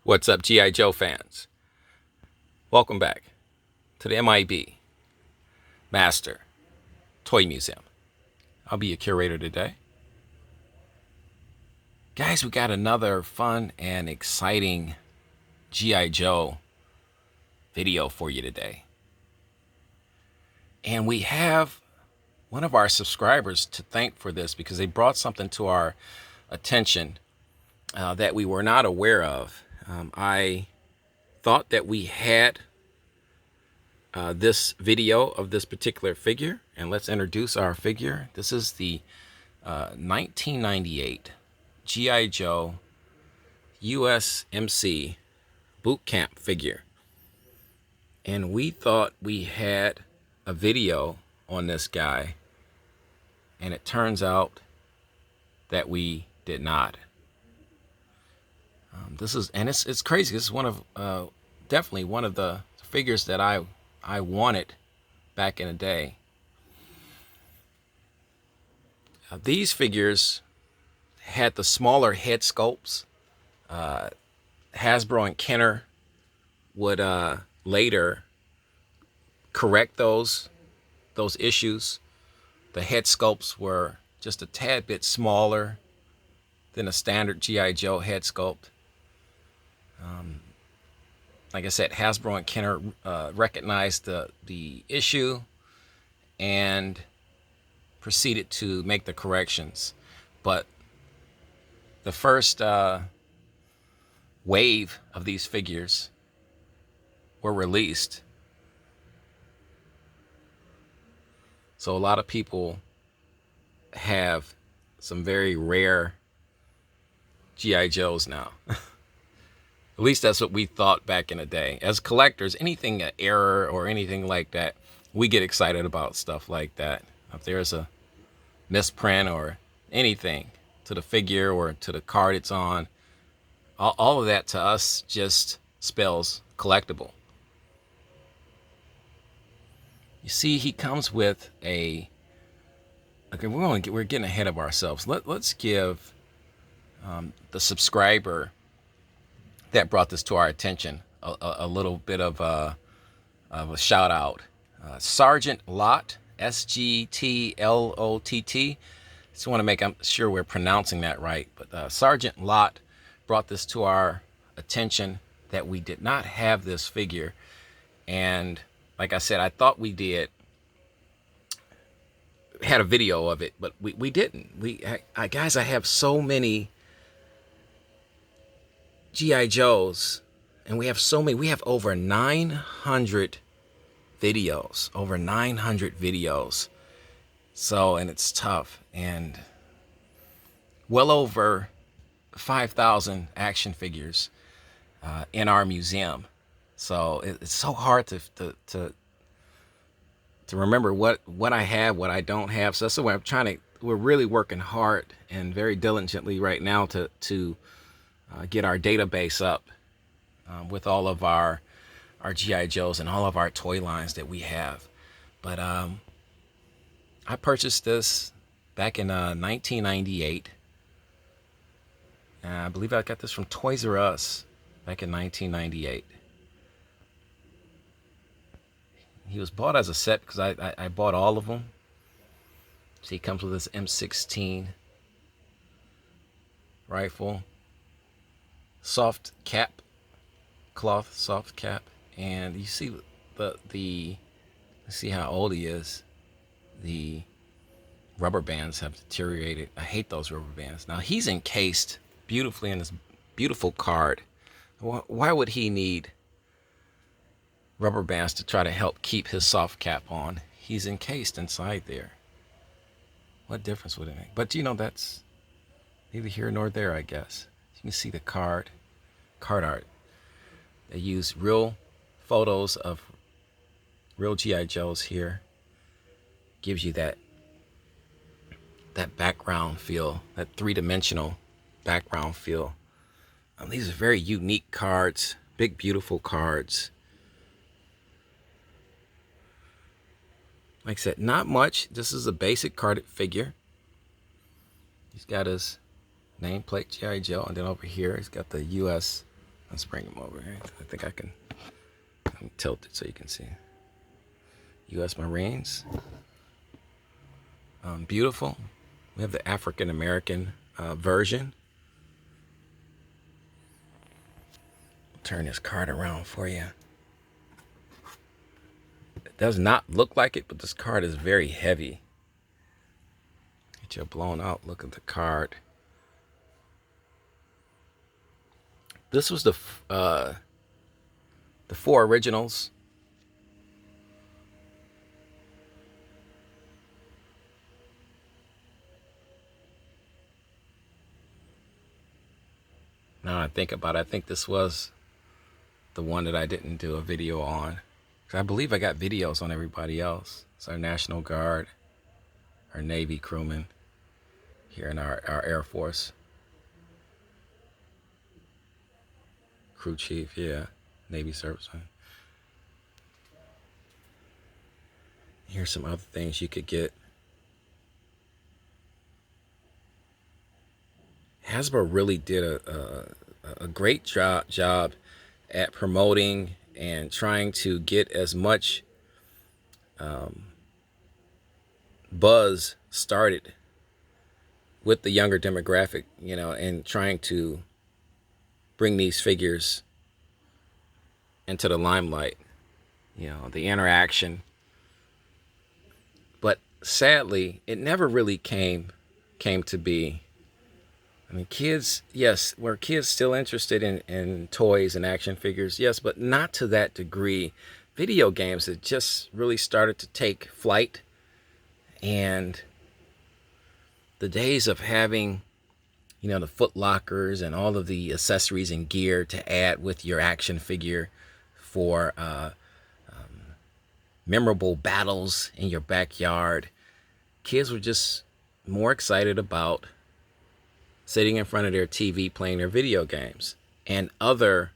What's up, G.I. Joe fans? Welcome back to the M.I.B. Master Toy Museum. I'll be your curator today. Guys, we got another fun and exciting G.I. Joe video for you today. And we have one of our subscribers to thank for this because they brought something to our attention that we were not aware of. I thought that we had this video of this particular figure, and let's introduce our figure. This is the 1998 G.I. Joe U.S.M.C. boot camp figure, and we thought we had a video on this guy, and it turns out that we did not. It's crazy. This is one of definitely one of the figures that I wanted back in the day. These figures had the smaller head sculpts. Hasbro and Kenner would later correct those issues. The head sculpts were just a tad bit smaller than a standard G.I. Joe head sculpt. Like I said, Hasbro and Kenner recognized the issue and proceeded to make the corrections. But the first wave of these figures were released. So a lot of people have some very rare G.I. Joes now. At least that's what we thought back in the day. As collectors, anything an error or anything like that, we get excited about stuff like that. If there's a misprint or anything to the figure or to the card it's on, all of that to us just spells collectible. You see, he comes with a. Okay, we're getting ahead of ourselves. Let's give the subscriber that brought this to our attention a little bit of a shout out. Sergeant Lott, SGTLOTT. Just want to make sure we're pronouncing that right. But Sergeant Lott brought this to our attention that we did not have this figure. And like I said, I thought we had a video of it, but we didn't. Guys, I have so many G.I. Joes, and we have so many. We have over 900 videos, over 900 videos. So, and it's tough, and well over 5,000 action figures in our museum. So it's so hard to remember what I have, what I don't have. So that's the way we're really working hard and very diligently right now to get our database up with all of our G.I. Joes and all of our toy lines that we have. But I purchased this back in 1998. I believe I got this from Toys R Us back in 1998. He was bought as a set because I bought all of them. So he comes with this M16 rifle, soft cap, cloth soft cap, and you see let's see how old he is. The rubber bands have deteriorated. I hate those rubber bands. Now he's encased beautifully in this beautiful card. Why would he need rubber bands to try to help keep his soft cap on? He's encased inside there. What difference would it make? But you know, that's neither here nor there, I guess. You can see the card art. They use real photos of real G.I. Joes here. Gives you that background feel, that three-dimensional background feel. These are very unique cards, big, beautiful cards. Like I said, not much. This is a basic carded figure. He's got his nameplate G.I. Joe, and then over here he's got the U.S. Let's bring them over here. I think I can tilt it so you can see. U.S. Marines. Beautiful. We have the African American version. Turn this card around for you. It does not look like it, but this card is very heavy. Get you a blown out look at the card. This was the 4 originals. Now I think about it, I think this was the one that I didn't do a video on. I believe I got videos on everybody else. It's our National Guard, our Navy crewmen here in our Air Force. Crew chief, yeah, Navy serviceman. Here's some other things you could get. Hasbro really did a great job at promoting and trying to get as much buzz started with the younger demographic, you know, and trying to bring these figures into the limelight, you know, the interaction. But sadly, it never really came to be. I mean, kids, yes, were kids still interested in toys and action figures? Yes, but not to that degree. Video games had just really started to take flight, and the days of having, you know, the foot lockers and all of the accessories and gear to add with your action figure for memorable battles in your backyard, kids were just more excited about sitting in front of their TV playing their video games and other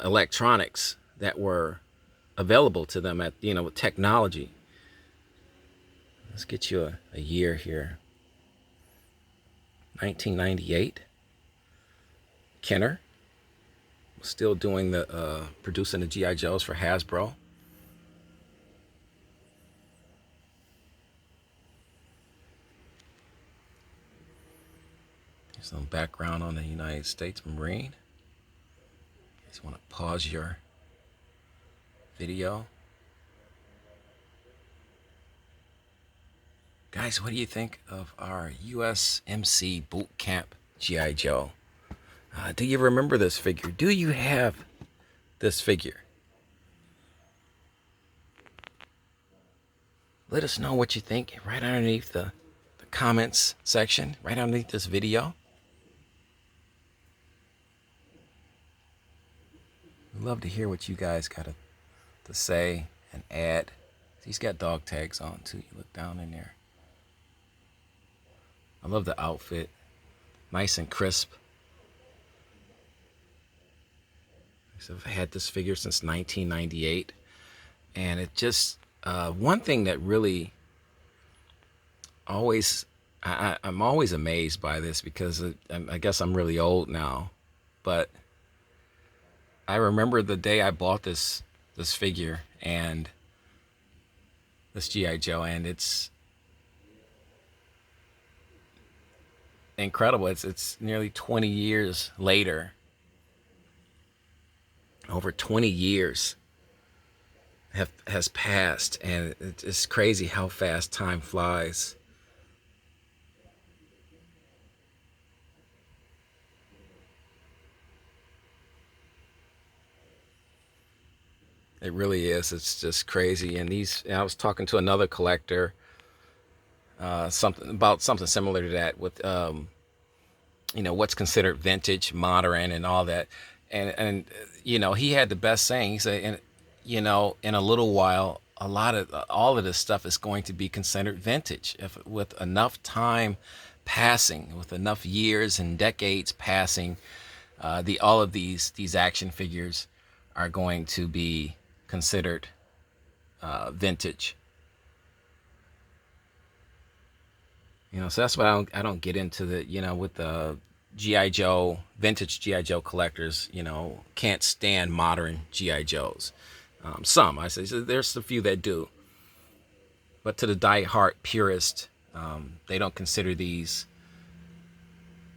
electronics that were available to them at, you know, with technology. Let's get you a year here. 1998. Kenner was still doing the producing the G.I. Joes for Hasbro. Some background on the United States Marine. Just want to pause your video. Guys, what do you think of our U.S.M.C. boot camp G.I. Joe? Do you remember this figure? Do you have this figure? Let us know what you think right underneath the comments section, right underneath this video. We'd love to hear what you guys got to say and add. He's got dog tags on too. You look down in there. I love the outfit. Nice and crisp. I've had this figure since 1998. And it just, one thing that really always, I'm always amazed by this because I guess I'm really old now. But I remember the day I bought this figure and this G.I. Joe, and it's incredible. It's nearly 20 years later. Over 20 years has passed, and it's crazy how fast time flies. It really is. It's just crazy. And I was talking to another collector, something similar to that with, you know, what's considered vintage, modern, and all that. And you know, he had the best saying. He said, and you know, in a little while, all of this stuff is going to be considered vintage with enough time passing, with enough years and decades passing. All of these action figures are going to be considered vintage. You know, so that's why I don't get into the, you know, with the GI Joe, vintage GI Joe collectors, can't stand modern GI Joes. Some, I say, so there's a few that do, but to the die-hard purist, they don't consider these,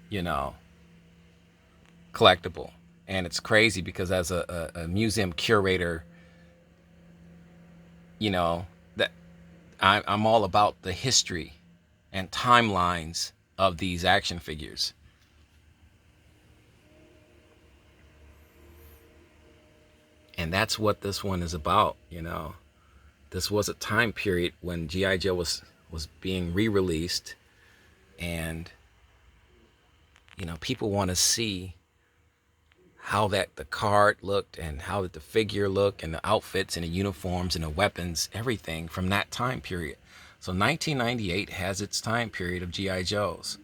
you know, collectible. And it's crazy because as a museum curator, you know, that I'm all about the history and timelines of these action figures. And that's what this one is about. This was a time period when G.I. Joe was being re-released, and people want to see how that the card looked and how the figure looked and the outfits and the uniforms and the weapons, everything from that time period. So 1998 has its time period of GI Joes,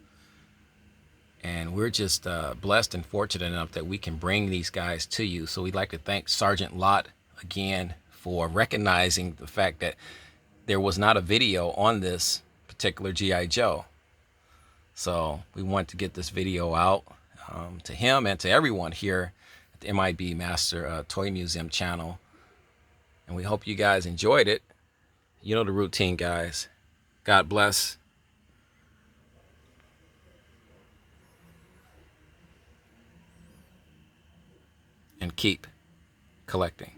and we're just blessed and fortunate enough that we can bring these guys to you. So we'd like to thank Sergeant Lott again for recognizing the fact that there was not a video on this particular GI Joe. So we want to get this video out to him and to everyone here at the M.I.B Master Toy Museum channel. And we hope you guys enjoyed it. You know the routine, guys. God bless and keep collecting.